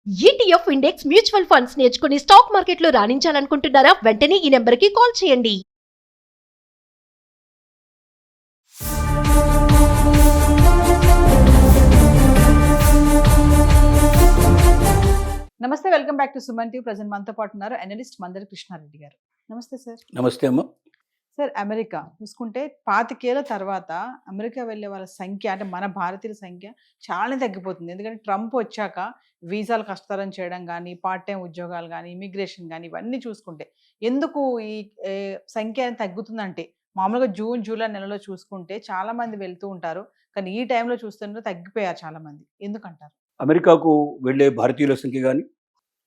ETF index mutual funds నేర్చుకుని stock మార్కెట్లో రాణించాలనుకుంటున్నారా? వెంటనే ఈ నెంబర్కి కాల్ చేయండి. నమస్తే, welcome back to Suman TV. Present మనతో పాటు ఉన్నారు అనలిస్ట్ మందరి కృష్ణారెడ్డి గారు. నమస్తే సార్. నమస్తే అమ్మ. సార్, అమెరికా చూసుకుంటే 25 ఏళ్ల తర్వాత అమెరికా వెళ్ళే వాళ్ళ సంఖ్య, అంటే మన భారతీయుల సంఖ్య చాలా తగ్గిపోతుంది. ఎందుకంటే ట్రంప్ వచ్చాక వీసాలు కష్టతరం చేయడం కానీ, పార్ట్ టైం ఉద్యోగాలు కానీ, ఇమిగ్రేషన్ కానీ, ఇవన్నీ చూసుకుంటే ఎందుకు ఈ సంఖ్య అనేది తగ్గుతుందంటే, మామూలుగా జూన్ జూలై నెలలో చూసుకుంటే చాలా మంది వెళ్తూ ఉంటారు, కానీ ఈ టైంలో చూస్తుంటే తగ్గిపోయారు చాలా మంది. ఎందుకంటారు? అమెరికాకు వెళ్ళే భారతీయుల సంఖ్య కానీ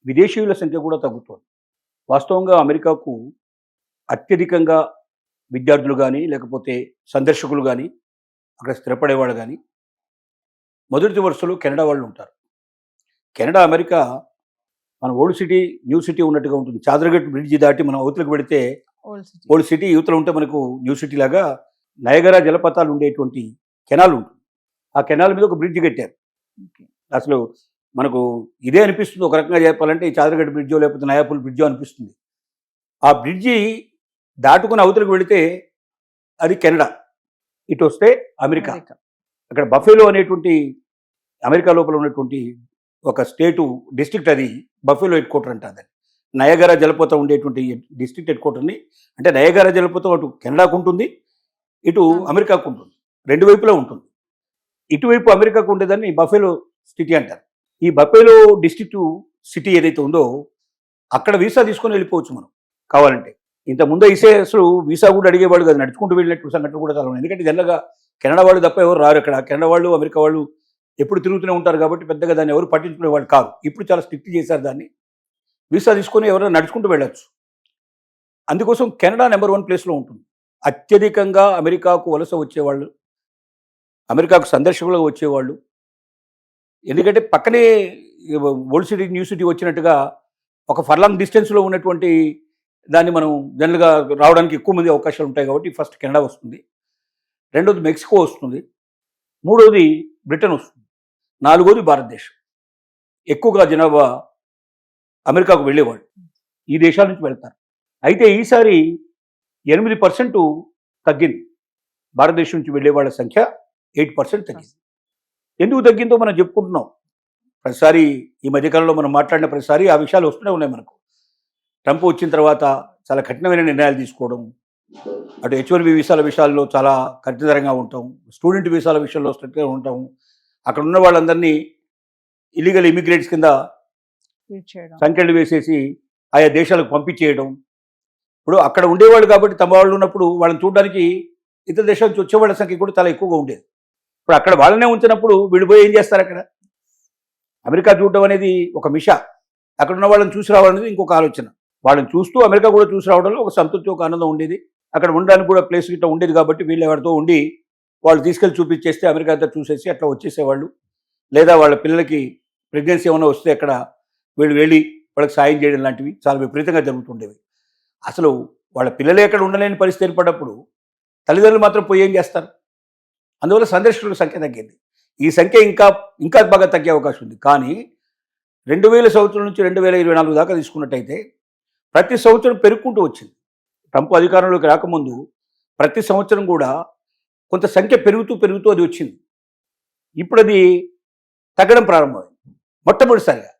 విదేశీయుల సంఖ్య కూడా తగ్గుతోంది. వాస్తవంగా అమెరికాకు అత్యధికంగా విద్యార్థులు కానీ లేకపోతే సందర్శకులు కానీ అక్కడ స్థిరపడేవాళ్ళు కానీ మొదటి వరుసలో కెనడా వాళ్ళు ఉంటారు. కెనడా అమెరికా మన ఓల్డ్ సిటీ న్యూ సిటీ ఉన్నట్టుగా ఉంటుంది. చాదరగట్ బ్రిడ్జి దాటి మనం అవతలకు పెడితే ఓల్డ్ సిటీ యువతలో ఉంటే మనకు న్యూ సిటీ లాగా నయగరా జలపాతాలు ఉండేటువంటి కెనాల్ ఉంటుంది. ఆ కెనాల్ మీద ఒక బ్రిడ్జ్ కట్టారు. అసలు మనకు ఇదే అనిపిస్తుంది ఒక రకంగా చెప్పాలంటే, ఈ చాదరగడ్డ బ్రిడ్జో లేకపోతే నయాపూల్ బ్రిడ్జో అనిపిస్తుంది. ఆ బ్రిడ్జి దాటుకుని అవతలకు వెళితే అది కెనడా, ఇటు వస్తే అమెరికా. అక్కడ బఫేలో అనేటువంటి అమెరికా లోపల ఉన్నటువంటి ఒక స్టేటు డిస్ట్రిక్ట్, అది బఫేలో హెడ్ క్వార్టర్ అంటారు. అది నయగరా జలపాతం ఉండేటువంటి డిస్ట్రిక్ట్ హెడ్ క్వార్టర్ని, అంటే నయగరా జలపాతం అటు కెనడాకు ఉంటుంది, ఇటు అమెరికాకు ఉంటుంది, రెండు వైపులా ఉంటుంది. ఇటువైపు అమెరికాకు ఉండేదాన్ని బఫేలో సిటీ అంటారు. ఈ బఫేలో డిస్ట్రిక్ట్ సిటీ ఏదైతే ఉందో అక్కడ వీసా తీసుకొని వెళ్ళిపోవచ్చు మనం కావాలంటే. ఇంతకుముందు అయితే అసలు వీసా కూడా అడిగేవాళ్ళు కాదు, నడుచుకుంటూ వెళ్ళినట్టు సంఘటన కూడా చాలా ఉన్నాయి. ఎందుకంటే జనరల్గా కెనడా వాళ్ళు తప్ప ఎవరు రారు అక్కడ. కెనడా వాళ్ళు అమెరికా వాళ్ళు ఎప్పుడు తిరుగుతూనే ఉంటారు కాబట్టి పెద్దగా దాన్ని ఎవరు పట్టించుకునేవాళ్ళు కాదు. ఇప్పుడు చాలా స్ట్రిక్ట్ చేశారు దాన్ని. వీసా తీసుకొని ఎవరైనా నడుచుకుంటూ వెళ్ళచ్చు. అందుకోసం కెనడా నెంబర్ 1 ప్లేస్లో ఉంటుంది. అత్యధికంగా అమెరికాకు వలస వచ్చేవాళ్ళు, అమెరికాకు సందర్శకులుగా వచ్చేవాళ్ళు. ఎందుకంటే పక్కనే ఓల్డ్ సిటీ న్యూ సిటీ వచ్చినట్టుగా ఒక ఫర్లాంగ్ డిస్టెన్స్లో ఉన్నటువంటి దాన్ని మనం జనరల్గా రావడానికి ఎక్కువ మంది అవకాశాలు ఉంటాయి కాబట్టి ఫస్ట్ కెనడా వస్తుంది, రెండోది మెక్సికో వస్తుంది, మూడోది బ్రిటన్ వస్తుంది, నాలుగోది భారతదేశం. ఎక్కువగా జనాభా అమెరికాకు వెళ్ళేవాళ్ళు ఈ దేశాల నుంచి వెళ్తారు. అయితే ఈసారి 8% తగ్గింది. భారతదేశం నుంచి వెళ్ళే వాళ్ళ సంఖ్య 8% తగ్గింది. ఎందుకు తగ్గిందో మనం చెప్పుకుంటున్నాం ప్రతిసారి. ఈ మధ్యకాలంలో మనం మాట్లాడిన ప్రతిసారి ఆ విషయాలు వస్తూనే ఉన్నాయి మనకు. ట్రంప్ వచ్చిన తర్వాత చాలా కఠినమైన నిర్ణయాలు తీసుకోవడం, అటు H1B వీసాల విషయాల్లో చాలా కఠినతరంగా ఉంటాం, స్టూడెంట్ వీసాల విషయంలో స్ట్రిక్ట్గా ఉంటాం, అక్కడ ఉన్న వాళ్ళందరినీ ఇల్లీగల్ ఇమిగ్రేట్స్ కింద సంఖ్యలు వేసేసి ఆయా దేశాలకు పంపించేయడం. ఇప్పుడు అక్కడ ఉండేవాళ్ళు కాబట్టి తమ వాళ్ళు ఉన్నప్పుడు వాళ్ళని చూడడానికి ఇతర దేశాల నుంచి వచ్చేవాళ్ళ సంఖ్య కూడా చాలా ఎక్కువగా ఉండేది. ఇప్పుడు అక్కడ వాళ్ళనే ఉంచినప్పుడు విడిపోయి ఏం చేస్తారు? అక్కడ అమెరికా చూడడం అనేది ఒక మిషా, అక్కడ ఉన్న వాళ్ళని చూసి రావాలనేది ఇంకొక ఆలోచన. వాళ్ళని చూస్తూ అమెరికా కూడా చూసి రావడంలో ఒక సంతృప్తి, ఒక ఆనందం ఉండేది. అక్కడ ఉండడానికి కూడా ప్లేస్ గిట్ట ఉండేది కాబట్టి వీళ్ళు ఎవరితో ఉండి వాళ్ళు తీసుకెళ్ళి చూపించేస్తే అమెరికా అంతా చూసేసి అట్లా వచ్చేసేవాళ్ళు. లేదా వాళ్ళ పిల్లలకి ప్రెగ్నెన్సీ ఏమైనా వస్తే అక్కడ వీళ్ళు వెళ్ళి వాళ్ళకి సాయం చేయడం లాంటివి చాలా విపరీతంగా జరుగుతుండేవి. అసలు వాళ్ళ పిల్లలే అక్కడ ఉండలేని పరిస్థితి ఏర్పడినప్పుడు తల్లిదండ్రులు మాత్రం పోయి ఏం చేస్తారు? అందువల్ల సందర్శకుల సంఖ్య తగ్గింది. ఈ సంఖ్య ఇంకా బాగా తగ్గే అవకాశం ఉంది. కానీ 2000 సంవత్సరం నుంచి 2024 దాకా తీసుకున్నట్టయితే ప్రతి సంవత్సరం పెరుగుకుంటూ వచ్చింది. ట్రంప్ అధికారంలోకి రాకముందు ప్రతి సంవత్సరం కూడా కొంత సంఖ్య పెరుగుతూ అది వచ్చింది. ఇప్పుడు అది తగ్గడం ప్రారంభమైంది మొట్టమొదటిసారిగా.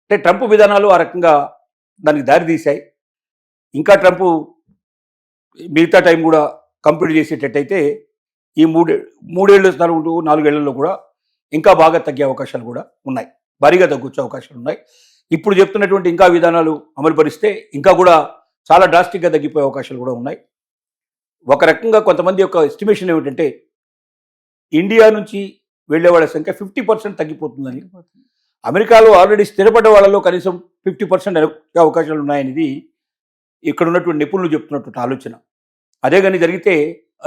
అంటే ట్రంప్ విధానాలు ఆ రకంగా దానికి దారి తీశాయి. ఇంకా ట్రంప్ మిగతా టైం కూడా కంప్లీట్ చేసేటట్టయితే ఈ మూడేళ్ళు 4 ఏళ్లలో కూడా ఇంకా బాగా తగ్గే అవకాశాలు కూడా ఉన్నాయి, భారీగా తగ్గొచ్చే అవకాశాలు ఉన్నాయి. ఇప్పుడు చెప్తున్నటువంటి ఇంకా విధానాలు అమలు పరిస్తే ఇంకా కూడా చాలా డ్రాస్టిక్గా తగ్గిపోయే అవకాశాలు కూడా ఉన్నాయి. ఒక రకంగా కొంతమంది యొక్క ఎస్టిమేషన్ ఏమిటంటే ఇండియా నుంచి వెళ్ళే వాళ్ళ సంఖ్య 50% తగ్గిపోతుందని. అమెరికాలో ఆల్రెడీ స్థిరపడ్డ వాళ్ళలో కనీసం 50% అవకాశాలు ఉన్నాయనేది ఇక్కడ ఉన్నటువంటి నిపుణులు చెప్తున్నటువంటి ఆలోచన. అదే కానీ జరిగితే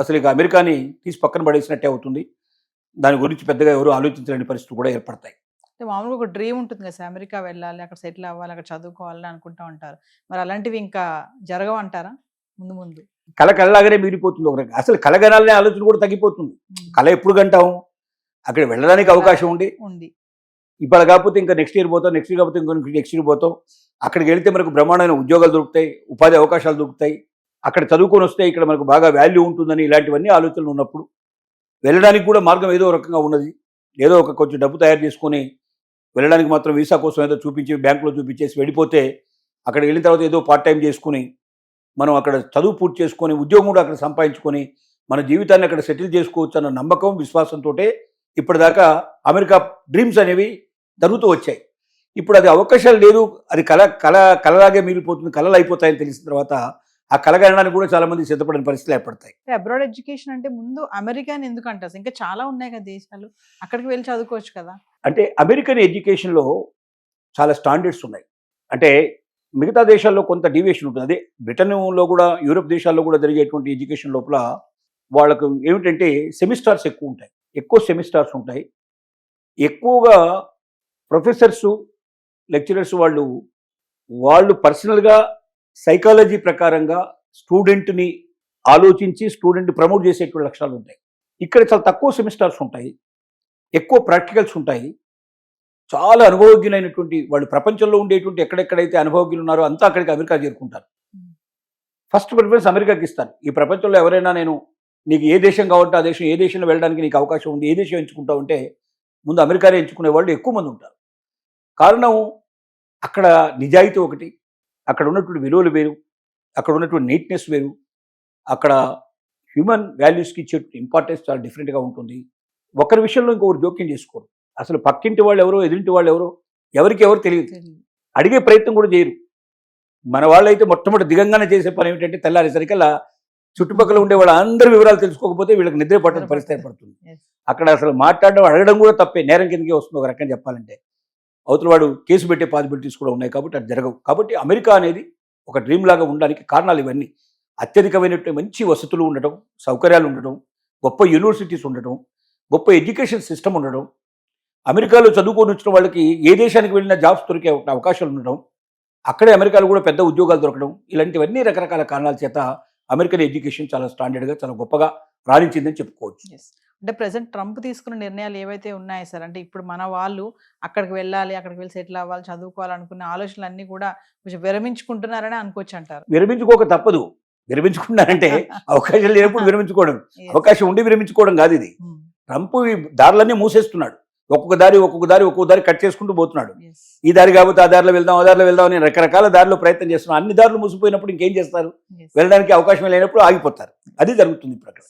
అసలు ఇక అమెరికాని తీసి పక్కన పడేసినట్టే అవుతుంది. దాని గురించి పెద్దగా ఎవరు ఆలోచించలేని పరిస్థితులు కూడా ఏర్పడతాయి. మామూలుగా ఒక డ్రీమ్ ఉంటుంది కదా సార్, అమెరికా వెళ్ళాలి, అక్కడ సెటిల్ అవ్వాలి, అక్కడ చదువుకోవాలని అనుకుంటా ఉంటారు. మరి అలాంటివి ఇంకా జరగవంటారా? ముందు కళలాగానే మిగిలిపోతుంది. ఒక రకంగా అసలు కళగనాలనే ఆలోచన కూడా తగ్గిపోతుంది. కళ ఎప్పుడు కంటాం? అక్కడ వెళ్ళడానికి అవకాశం ఉంది. ఇప్పుడు కాకపోతే ఇంకా నెక్స్ట్ ఇయర్ పోతాం, నెక్స్ట్ ఇయర్ కాకపోతే ఇంకో నెక్స్ట్ ఇయర్ పోతాం. అక్కడికి వెళ్తే మనకు బ్రహ్మాండమైన ఉద్యోగాలు దొరుకుతాయి, ఉపాధి అవకాశాలు దొరుకుతాయి, అక్కడ చదువుకొని వస్తే ఇక్కడ మనకు బాగా వాల్యూ ఉంటుందని ఇలాంటివన్నీ ఆలోచనలు ఉన్నప్పుడు వెళ్ళడానికి కూడా మార్గం ఏదో రకంగా ఉన్నది. ఏదో ఒక కొంచెం డబ్బు తయారు చేసుకొని వెళ్ళడానికి మాత్రం వీసా కోసం ఏదో చూపించి బ్యాంకులో చూపించేసి వెళ్ళిపోతే అక్కడికి వెళ్ళిన తర్వాత ఏదో పార్ట్ టైం చేసుకుని మనం అక్కడ చదువు పూర్తి చేసుకొని ఉద్యోగం కూడా అక్కడ సంపాదించుకొని మన జీవితాన్ని అక్కడ సెటిల్ చేసుకోవచ్చు అన్న నమ్మకం, విశ్వాసంతో ఇప్పటిదాకా అమెరికా డ్రీమ్స్ అనేవి జరుగుతూ వచ్చాయి. ఇప్పుడు అది అవకాశాలు లేదు, అది కలలాగే మిగిలిపోతుంది, కళలు అయిపోతాయని తెలిసిన తర్వాత ఆ కలగడానికి కూడా చాలా మంది సిద్ధపడిన పరిస్థితులు ఏర్పడతాయి. అబ్రాడ్ ఎడ్యుకేషన్ అంటే ముందు అమెరికాని ఎందుకు అంటారు? ఇంకా చాలా ఉన్నాయి కదా దేశాలు, అక్కడికి వెళ్ళి చదువుకోవచ్చు కదా. అంటే అమెరికన్ ఎడ్యుకేషన్లో చాలా స్టాండర్డ్స్ ఉన్నాయి. అంటే మిగతా దేశాల్లో కొంత డీవియేషన్ ఉంటుంది. అదే బ్రిటన్లో కూడా యూరోప్ దేశాల్లో కూడా జరిగేటువంటి ఎడ్యుకేషన్ లోపల వాళ్ళకు ఏమిటంటే సెమిస్టార్స్ ఎక్కువ ఉంటాయి, ఎక్కువ సెమిస్టార్స్ ఉంటాయి. ఎక్కువగా ప్రొఫెసర్సు, లెక్చరర్స్ వాళ్ళు పర్సనల్గా సైకాలజీ ప్రకారంగా స్టూడెంట్ని ఆలోచించి స్టూడెంట్ ప్రమోట్ చేసేటువంటి లక్షణాలు ఉంటాయి. ఇక్కడ చాలా తక్కువ సెమిస్టార్స్ ఉంటాయి, ఎక్కువ ప్రాక్టికల్స్ ఉంటాయి. చాలా అనుభవజ్ఞులైనటువంటి వాళ్ళు ప్రపంచంలో ఉండేటువంటి ఎక్కడెక్కడైతే అనుభవజ్ఞులు ఉన్నారో అంతా అక్కడికి అమెరికా చేరుకుంటారు. ఫస్ట్ ప్రిఫరెన్స్ అమెరికాకి ఇస్తాను. ఈ ప్రపంచంలో ఎవరైనా నీకు ఏ దేశం కావాలంటే ఆ దేశం, ఏ దేశంలో వెళ్ళడానికి నీకు అవకాశం ఉంది, ఏ దేశం ఎంచుకుంటావు అంటే ముందు అమెరికానే ఎంచుకునే వాళ్ళు ఎక్కువ మంది ఉంటారు. కారణం అక్కడ నిజాయితీ ఒకటి, అక్కడ ఉన్నటువంటి విలువలు వేరు, అక్కడ ఉన్నటువంటి నీట్నెస్ వేరు, అక్కడ హ్యూమన్ వాల్యూస్కి ఇచ్చే ఇంపార్టెన్స్ చాలా డిఫరెంట్గా ఉంటుంది. ఒకరి విషయంలో ఇంకొకరు జోక్యం చేసుకోరు. అసలు పక్కింటి వాళ్ళు ఎవరో, ఎదురింటి వాళ్ళు ఎవరో ఎవరికి ఎవరు తెలియదు, అడిగే ప్రయత్నం కూడా చేయరు. మన వాళ్ళైతే మొట్టమొదటి దిగంగానే చేసే పని ఏమిటంటే తెల్లారేసరికల్లా చుట్టుపక్కల ఉండే వాళ్ళ అందరి వివరాలు తెలుసుకోకపోతే వీళ్ళకి నిద్ర పట్టని పరిస్థితి ఏర్పడుతుంది. అక్కడ అసలు మాట్లాడడం, అడగడం కూడా తప్పే, నేరం కిందకే వస్తుంది ఒక రకంగా చెప్పాలంటే. అవతల వాడు కేసు పెట్టే పాసిబిలిటీస్ కూడా ఉన్నాయి కాబట్టి అది జరగవు. కాబట్టి అమెరికా అనేది ఒక డ్రీమ్ లాగా ఉండడానికి కారణాలు ఇవన్నీ. అత్యధికమైనటువంటి మంచి వసతులు ఉండటం, సౌకర్యాలు ఉండటం, గొప్ప యూనివర్సిటీస్ ఉండటం, గొప్ప ఎడ్యుకేషన్ సిస్టమ్ ఉండడం, అమెరికాలో చదువుకొని వచ్చిన వాళ్ళకి ఏ దేశానికి వెళ్ళినా జాబ్స్ దొరికే అవకాశాలు ఉండడం, అక్కడే అమెరికాలో కూడా పెద్ద ఉద్యోగాలు దొరకడం, ఇలాంటివన్నీ రకరకాల కారణాల చేత అమెరికన్ ఎడ్యుకేషన్ చాలా స్టాండర్డ్గా, చాలా గొప్పగా రాణించిందని చెప్పుకోవచ్చు. అంటే ప్రెసెంట్ ట్రంప్ తీసుకున్న నిర్ణయాలు ఏవైతే ఉన్నాయి సార్, అంటే ఇప్పుడు మన వాళ్ళు అక్కడికి వెళ్ళాలి, అక్కడికి వెళ్ళి సెటిల్ అవ్వాలి, చదువుకోవాలనుకున్న ఆలోచనలు అన్నీ కూడా కొంచెం విరమించుకుంటున్నారని అనుకోవచ్చు అంటారు. విరమించుకోక తప్పదు. విరమించుకున్నారంటే అవకాశం లేనప్పుడు విరమించుకోవడం, అవకాశం ఉండి విరమించుకోవడం కాదు ఇది. ట్రంప్ ఈ దారులన్నీ మూసేస్తున్నాడు. ఒక్కొక్క దారి కట్ చేసుకుంటూ పోతున్నాడు. ఈ దారి కాకపోతే ఆ దారిలో వెళ్దాం అని రకరకాల దారిలో ప్రయత్నం చేస్తున్నాం. అన్ని దారులు మూసిపోయినప్పుడు ఇంకేం చేస్తారు? వెళ్ళడానికి అవకాశం లేనప్పుడు ఆగిపోతారు. అది జరుగుతుంది ఇప్పుడు అక్కడ.